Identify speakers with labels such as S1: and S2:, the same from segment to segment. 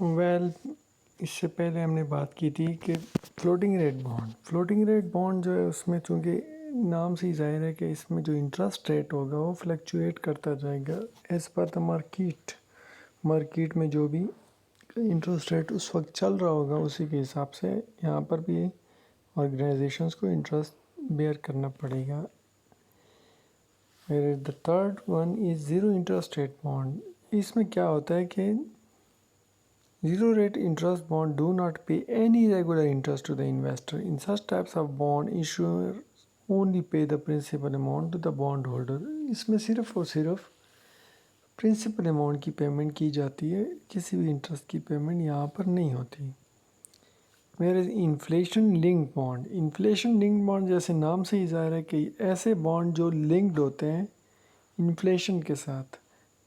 S1: Well इससे पहले हमने बात की थी कि फ्लोटिंग रेट बॉन्ड जो है उसमें चूँकि नाम से ही ज़ाहिर है कि इसमें जो इंटरेस्ट रेट होगा वो फ्लक्चुएट करता जाएगा एज़ पर द मार्केट में जो भी इंटरेस्ट रेट उस वक्त चल रहा होगा उसी के हिसाब से यहाँ पर भी ऑर्गेनाइजेशंस को इंटरेस्ट बेयर करना पड़ेगा। फिर the third one is zero interest rate bond. इसमें क्या होता है कि zero rate interest bond do not pay any regular interest to the investor. In such types of bond, issuer only pay the principal amount to the bondholder. इसमें सिर्फ और सिर्फ principal amount की पेमेंट की जाती है, किसी भी इंटरेस्ट की पेमेंट यहाँ पर नहीं होती। वेयर इन्फ्लेशन लिंक्ड बॉन्ड जैसे नाम से ही ज़ाहिर है कि ऐसे बॉन्ड जो लिंक्ड होते हैं इन्फ्लेशन के साथ,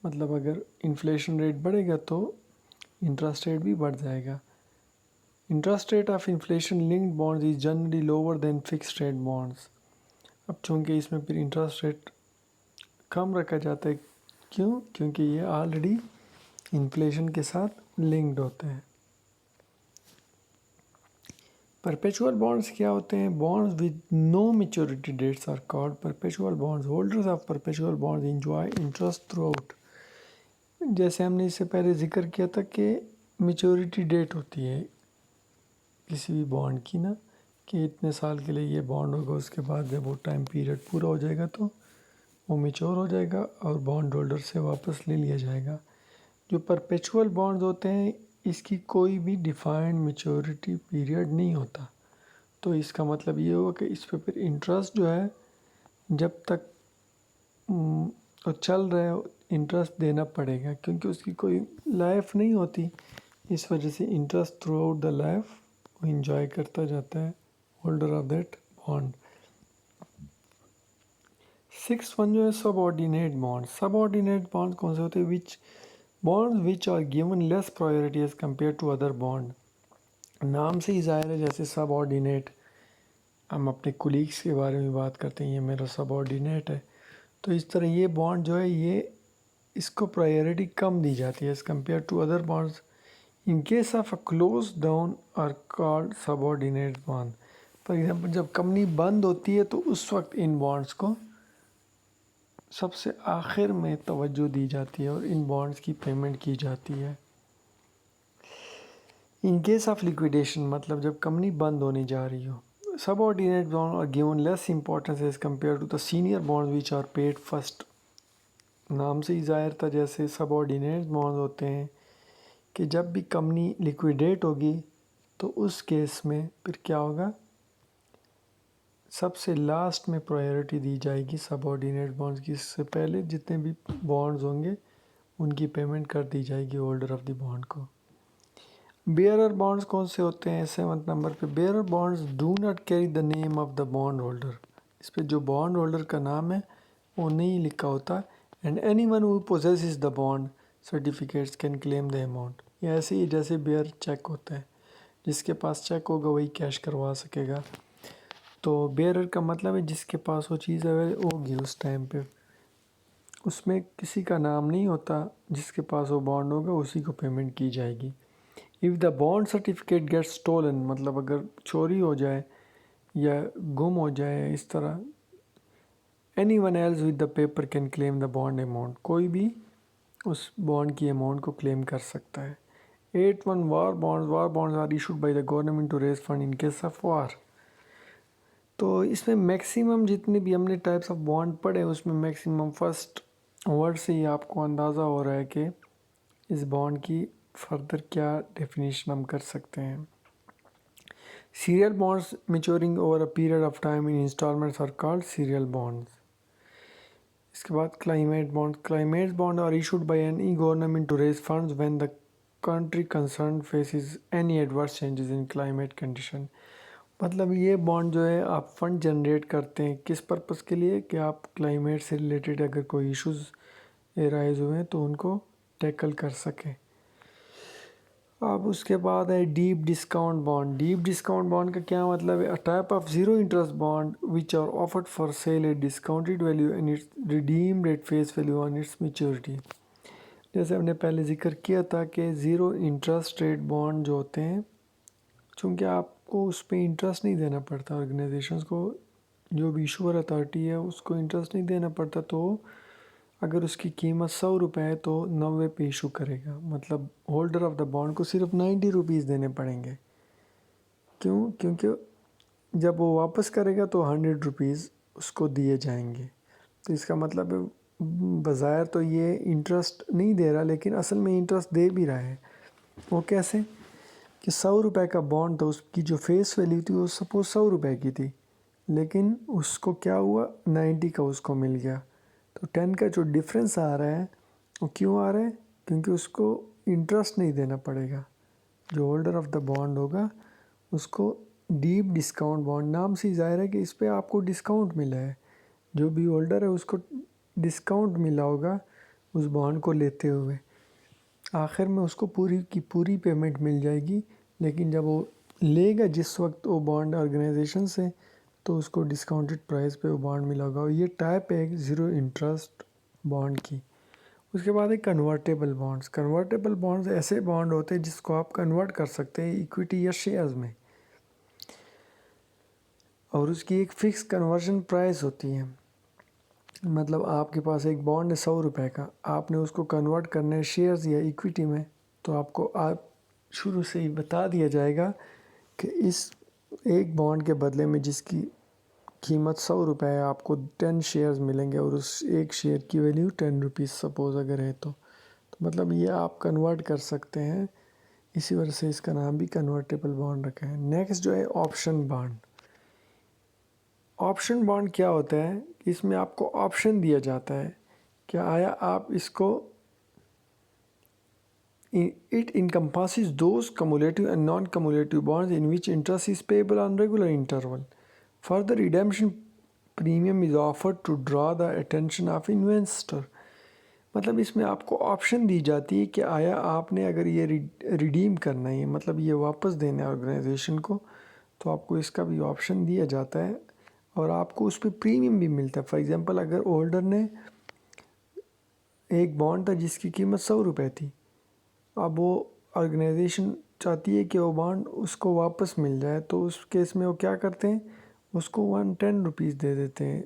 S1: मतलब अगर इन्फ्लेशन रेट बढ़ेगा तो इंटरेस्ट रेट भी बढ़ जाएगा। Interest rate of inflation linked bonds is generally lower than fixed rate bonds. अब चूँकि इसमें फिर इंटरेस्ट रेट कम रखा जाता है, क्यों? क्योंकि ये ऑलरेडी इन्फ्लेशन के साथ लिंक्ड होते हैं। परपेचुअल बॉन्ड्स क्या होते हैं? Bonds with no maturity dates are called perpetual bonds. Holders of perpetual bonds enjoy interest throughout. जैसे हमने इससे पहले जिक्र किया था कि मैच्योरिटी डेट होती है किसी भी बॉन्ड की ना, कि इतने साल के लिए ये बॉन्ड होगा, उसके बाद जब वो टाइम पीरियड पूरा हो जाएगा तो वो मैच्योर हो जाएगा और बॉन्ड होल्डर से वापस ले लिया जाएगा। जो परपेचुअल बॉन्ड्स होते हैं इसकी कोई भी डिफाइंड मैच्योरिटी पीरियड नहीं होता। तो इसका मतलब ये होगा कि इस पे फिर इंटरेस्ट जो है जब तक तो चल रहा है इंटरेस्ट देना पड़ेगा, क्योंकि उसकी कोई लाइफ नहीं होती। इस वजह से interest throughout the life वो इंजॉय करता जाता है holder of that bond. Six one जो है सबऑर्डिनेट बॉन्ड कौन से होते हैं? Which are given less priority as compare to other bond. नाम से ही ज़ाहिर है, जैसे सबऑर्डिनेट, हम अपने कुलीग्स के बारे में बात करते हैं, ये मेरा सबऑर्डिनेट है, तो इस तरह ये बॉन्ड जो है ये इसको प्रायोरिटी कम दी जाती है as compare to other bonds. In case of a close down are called subordinate bond. For example जब कंपनी बंद होती है तो उस वक्त इन बॉन्ड्स को सबसे आखिर में तवज्जो दी जाती है और इन बॉन्ड्स की पेमेंट की जाती है। इन केस ऑफ लिक्विडेशन, मतलब जब कंपनी बंद होने जा रही हो, subordinate bond are given less importance as compare to the senior bond which are paid first. नाम से ही ज़ाहिर था, जैसे सबऑर्डिनेट बॉन्ड होते हैं कि जब भी कंपनी लिक्विडेट होगी तो उस केस में फिर क्या होगा, सबसे लास्ट में प्रायोरिटी दी जाएगी सबऑर्डिनेट बॉन्ड्स की। इससे पहले जितने भी बॉन्ड्स होंगे उनकी पेमेंट कर दी जाएगी होल्डर ऑफ द बॉन्ड को। बेयरर बॉन्ड्स कौन से होते हैं? 7 नंबर पे, bearer bonds do not carry the name of the bond holder. इस पे जो बॉन्ड होल्डर का नाम है वो नहीं लिखा होता। And any one who possesses the bond certificates can claim the amount. ये ऐसे ही जैसे बेयर चेक होता है, जिसके पास चेक होगा वही कैश करवा सकेगा। तो बेयरर का मतलब है जिसके पास वो चीज़ अवेलेबल होगी उस टाइम पे, उसमें किसी का नाम नहीं होता, जिसके पास वो बॉन्ड होगा उसी को पेमेंट की जाएगी। If the bond certificate gets stolen, मतलब अगर चोरी हो जाए या गुम हो जाए इस तरह, any one else with the paper can claim the bond amount. कोई भी उस बॉन्ड की अमाउंट को क्लेम कर सकता है। 8 1 war bonds are issued by the government to raise fund in case of war. तो इसमें मैक्सिमम जितने भी हमने टाइप्स ऑफ बॉन्ड पढ़े उसमें मैक्सिमम फर्स्ट वर्ड से ही आपको अंदाज़ा हो रहा है कि इस बॉन्ड की फर्दर क्या डेफिनेशन हम कर सकते हैं। Serial bonds maturing over a period of time in instalments are called serial bonds. इसके बाद climate bond are issued by any government to raise funds when the country concern faces any adverse changes in climate condition. मतलब ये bond जो है आप fund generate करते हैं किस पर्पस के लिए, कि आप क्लाइमेट से रिलेटेड अगर कोई इश्यूज एराइज हुए हैं तो उनको टैकल कर सकें। अब उसके बाद है deep discount bond. Deep discount bond का क्या मतलब है? A type of zero interest bond which are offered for sale at discounted value and it's redeemed at face value on its maturity. जैसे हमने पहले जिक्र किया था कि ज़ीरो इंटरेस्ट रेट बॉन्ड जो होते हैं, चूँकि आपको उस पर इंटरेस्ट नहीं देना पड़ता, ऑर्गेनाइजेशंस को, जो भी इशूअर अथॉरिटी है उसको इंटरेस्ट नहीं देना पड़ता, तो अगर उसकी कीमत 100 रुपये है तो 90 पे इशू करेगा। मतलब होल्डर ऑफ द बॉन्ड को सिर्फ 90 रुपीज़ देने पड़ेंगे। क्यों? क्योंकि जब वो वापस करेगा तो 100 रुपीज़ उसको दिए जाएंगे। तो इसका मतलब बज़ाहिर तो ये इंटरेस्ट नहीं दे रहा, लेकिन असल में इंटरेस्ट दे भी रहा है। वो कैसे कि 100 रुपये का बॉन्ड था, उसकी जो फेस वैल्यू थी वो सपोज 100 रुपये की थी, लेकिन उसको क्या हुआ, 90 का उसको मिल गया। तो 10 का जो डिफरेंस आ रहा है वो क्यों आ रहा है? क्योंकि उसको इंटरेस्ट नहीं देना पड़ेगा। जो होल्डर ऑफ द बॉन्ड होगा उसको डीप डिस्काउंट बॉन्ड, नाम से ज़ाहिर है कि इस पर आपको डिस्काउंट मिला है। जो भी होल्डर है उसको डिस्काउंट मिला होगा उस बॉन्ड को लेते हुए, आखिर में उसको पूरी की पूरी पेमेंट मिल जाएगी। लेकिन जब वो लेगा जिस वक्त वो बॉन्ड ऑर्गेनाइजेशन से, तो उसको डिस्काउंटेड प्राइस पे वो बॉन्ड मिला होगा। और ये टाइप है एक ज़ीरो इंटरेस्ट बॉन्ड की। उसके बाद है कन्वर्टेबल बॉन्ड्स। कन्वर्टेबल बॉन्ड्स ऐसे बॉन्ड होते हैं जिसको आप कन्वर्ट कर सकते हैं इक्विटी या शेयर्स में, और उसकी एक फ़िक्स कन्वर्जन प्राइस होती है। मतलब आपके पास एक बॉन्ड है 100 रुपये का, आपने उसको कन्वर्ट करना है शेयर्स या इक्विटी में, तो आपको आप शुरू से ही बता दिया जाएगा कि इस एक बॉन्ड के बदले में जिसकी कीमत 100 रुपये है, आपको 10 शेयर्स मिलेंगे और उस एक शेयर की वैल्यू 10 रुपीज़ सपोज़ अगर है तो मतलब ये आप कन्वर्ट कर सकते हैं। इसी वजह से इसका नाम भी कन्वर्टेबल बॉन्ड रखा है। नेक्स्ट जो है ऑप्शन बॉन्ड। ऑप्शन बॉन्ड क्या होता है? इसमें आपको ऑप्शन दिया जाता है कि आया आप इसको, it encompasses those cumulative and non-cumulative bonds in which interest is payable on regular interval. Further redemption premium is offered to draw the attention of investor. मतलब इसमें आपको ऑप्शन दी जाती है कि आया आपने अगर ये रिडीम करना है, मतलब ये वापस देना है ऑर्गेनाइजेशन को, तो आपको इसका भी ऑप्शन दिया जाता है और आपको उस पर प्रीमियम भी मिलता है। फॉर एग्ज़ाम्पल अगर होल्डर ने एक बॉन्ड था जिसकी कीमत 100 रुपये थी, अब वो ऑर्गेनाइजेशन चाहती है कि वो बॉन्ड उसको वापस मिल जाए, तो उस केस में वो क्या करते हैं, उसको 110 रुपीज़ दे देते हैं,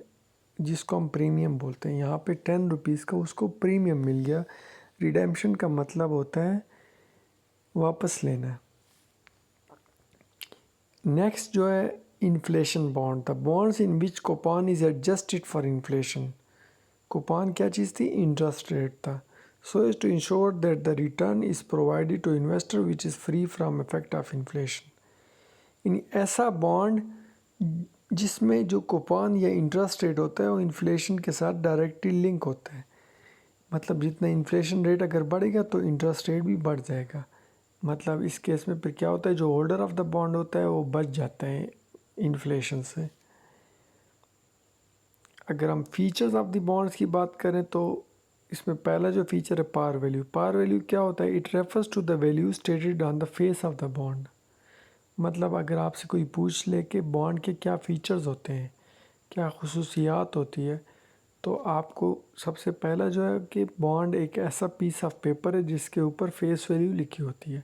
S1: जिसको हम प्रीमियम बोलते हैं। यहाँ पे 10 रुपीज़ का उसको प्रीमियम मिल गया। रिडेम्पशन का मतलब होता है वापस लेना। नेक्स्ट जो है इन्फ्लेशन बॉन्ड था। Bonds in which coupon is adjusted for inflation. Coupon क्या चीज़ थी? इंटरेस्ट रेट था। So as to ensure that the return is provided to investor which is free from effect of inflation. यानी ऐसा bond जिसमें जो coupon या interest rate होता है वो इन्फ्लेशन के साथ डायरेक्टली लिंक होता है। मतलब जितना इन्फ्लेशन रेट अगर बढ़ेगा तो इंटरेस्ट रेट भी बढ़ जाएगा। मतलब इस केस में फिर क्या होता है, जो होल्डर ऑफ द बॉन्ड होता है वो बच जाता है इन्फ्लेशन से। अगर हम फीचर्स ऑफ द बॉन्ड्स की बात करें तो इसमें पहला जो फीचर है पार वैल्यू। पार वैल्यू क्या होता है? It refers to the value stated on the face of the bond. मतलब अगर आपसे कोई पूछ ले कि बॉन्ड के क्या फ़ीचर्स होते हैं, क्या खुसूसियात होती है, तो आपको सबसे पहला जो है कि बॉन्ड एक ऐसा पीस ऑफ पेपर है जिसके ऊपर फेस वैल्यू लिखी होती है,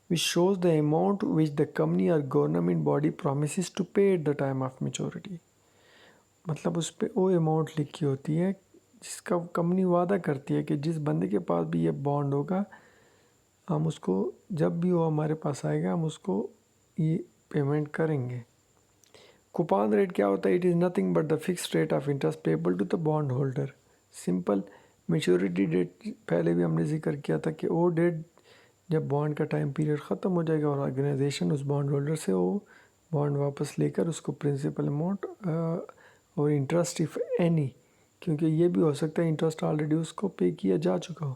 S1: which shows the amount which the company और गवर्नमेंट बॉडी प्रोमिस टू पे eight the time of maturity. मतलब उस पर वो अमाउंट लिखी होती है जिसका कंपनी वादा करती है कि जिस बंदे के पास भी ये बॉन्ड होगा, हम उसको जब भी वो हमारे पास आएगा हम उसको ये पेमेंट करेंगे। कूपन रेट क्या होता है? It is nothing but the fixed rate of interest payable to the bond holder. Simple. Maturity date पहले भी हमने जिक्र किया था कि वो डेट जब बॉन्ड का टाइम पीरियड ख़त्म हो जाएगा और ऑर्गेनाइजेशन उस बॉन्ड होल्डर से वो बॉन्ड वापस लेकर उसको प्रिंसिपल अमाउंट और इंटरेस्ट इफ़ एनी, क्योंकि ये भी हो सकता है इंटरेस्ट ऑलरेडी उसको पे किया जा चुका हो,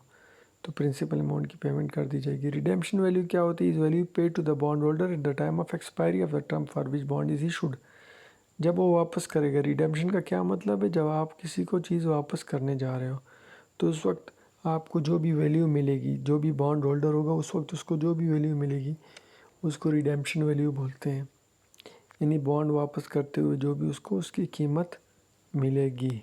S1: तो प्रिंसिपल अमाउंट की पेमेंट कर दी जाएगी। रिडेम्पशन वैल्यू क्या होती है? Is value paid to the bond holder at the time of expiry of the term for which bond is issued. जब वो वापस करेगा। रिडेम्पशन का क्या मतलब है? जब आप किसी को चीज़ वापस करने जा रहे हो तो उस वक्त आपको जो भी वैल्यू मिलेगी, जो भी बॉन्ड होल्डर होगा उस वक्त उसको जो भी वैल्यू मिलेगी उसको रिडेम्पशन वैल्यू बोलते हैं। यानी बॉन्ड वापस करते हुए जो भी उसको उसकी कीमत मिलेगी।